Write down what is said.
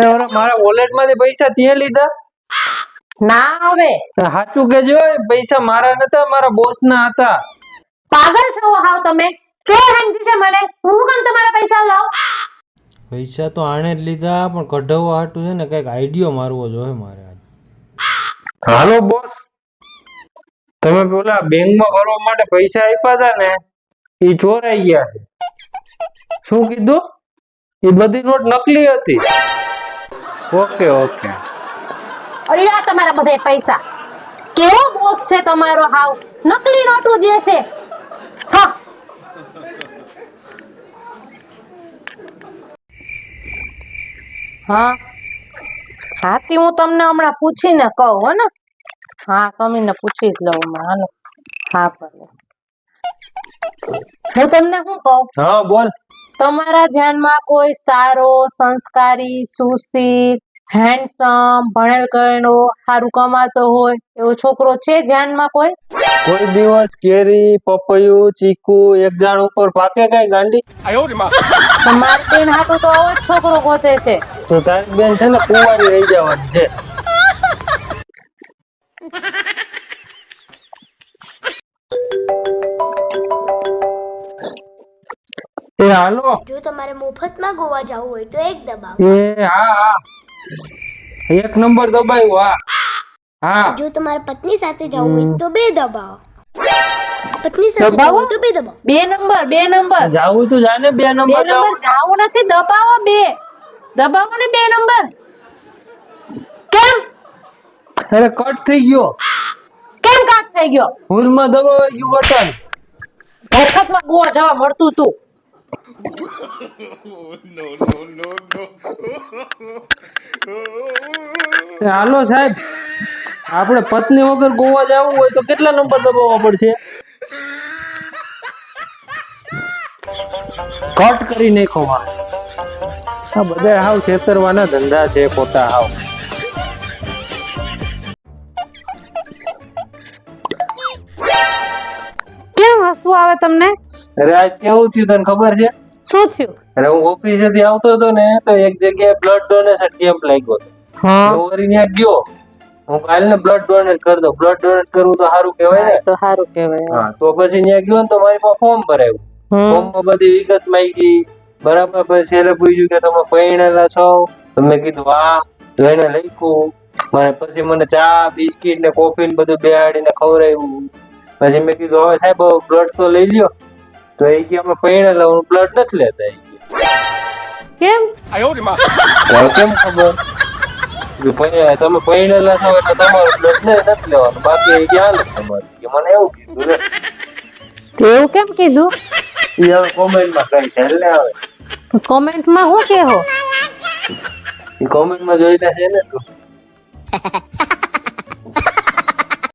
અરે મારા વોલેટ માંથી પૈસા ત્યાં લીધા? ના હવે સાચું કેજો, પૈસા મારા નતા, મારા બોસ ના હતા. પાગલ છો હાવ તમે? ચોર સમજી છે મને? હું કેમ તમારા પૈસા લાવ? પૈસા તો આણે જ લીધા, પણ કઢાવવા હાટું છે ને કઈક આઈડિયો મારવો જોઈએ મારે. હાલો બોસ, તમે પેલા બેંકમાં ભરવા માટે પૈસા આપ્યા હતા ને, એ ચોરાઈ ગયા છે. શું કીધું? એ બધી નોટ નકલી હતી. Okay okay. અલ્યા તમારા બધા પૈસા. કેવો બોસ છે તમારો હાવ? નકલી નોટો જે છે. હા હા હાથી હું તમને હમણાં પૂછીને કહું હો ને. હા સ્વામીને પૂછી જ લઉં હમણાં. હાલો હા ભલે. હું તમને શું કહું? હા બોલ. તમારા ધ્યાનમાં કોઈ સારો, સંસ્કારી, સુશીલ, હેન્ડસમ, ભણેલ ગણેલો, સારું કમાતો હોય એવો છોકરો છે ધ્યાનમાં કોઈ? કોઈ દિવસ કેરી, પપૈયું, ચીકુ એક ઝાડ ઉપર પાકે કઈ ગાંડી? મારી બેન હાટુ તો આવો જ છોકરો ગોતે છે. તો તારી બેન છે ને કુંવારી રહી જવાની છે. એ હાલો. જો તમારે મફતમાં ગોવા જવું હોય તો એક દબાવો. એ હા હા, એક નંબર દબાવ્યો. હા હા. જો તમારે પત્ની સાથે જવું હોય તો બે દબાવો. પત્ની સાથે જવું હોય તો બે દબાવો. બે નંબર જાવું તો જાને બે બે નંબર. નંબર જાવું નથી, દબાવો બે. દબાવો ને બે નંબર. કેમ અરે કટ થઈ ગયો. કેમ કાટ થઈ ગયો? ભૂલમાં દબાવાઈ ગયું બટન. મફતમાં ગોવા જવા મળતું તું. હાલો સાહેબ, આપણે પત્ની વગર ગોવા જવું હોય તો કેટલા નંબર દબાવવા પડશે? કટ કરી નાખો. આ બધા હાવ છેતરવાના ધંધા છે ખોટા હાવ. કેમ હસવું આવે તમને? અરે આજ કેવું થયું તને ખબર છે? શું થયું? અરે હું ઓફિસેથી આવતો હતો ને તો એક જગ્યાએ બ્લડ ડોનેશન કેમ્પ લાગ્યો હતો. હું વળી ત્યાં ગયો. હું કાલે ને બ્લડ ડોનેટ કરી દઉં. બ્લડ ડોનેટ કરવું તો સારું કહેવાય ને. તો સારું કહેવાય. હા, તો પછી ત્યાં ગયો ને તો મારી પાસે ફોર્મ ભરાયું. ફોર્મમાં બધી વિગત માંગી. બરાબર. પછી છેલ્લે પૂછ્યું કે તમે પરણેલા છો? તો મેં કીધું હા. તો એને લખ્યું. પછી મને ચા, બિસ્કીટ ને કોફી ને બધું બેહાડીને ખવડાવ્યું. પછી મેં કીધું હવે સાહેબ બ્લડ તો લઈ લ્યો. તો એ કે અમે પરણેલા, હું બ્લડ નથી લેતા. કેમ? કેમ ખબર? તમે પરણેલા છો એટલે તમારું બ્લડ નથી લેવાનું, બાકી એ ક્યાં લે તમારું? મને એવું કીધું ને. એવું કેમ કીધું? એ હવે કોમેન્ટમાં કઈ છેલ્લે આવે. કોમેન્ટમાં શું કહો? એ કોમેન્ટમાં જોઈને છે ને તું.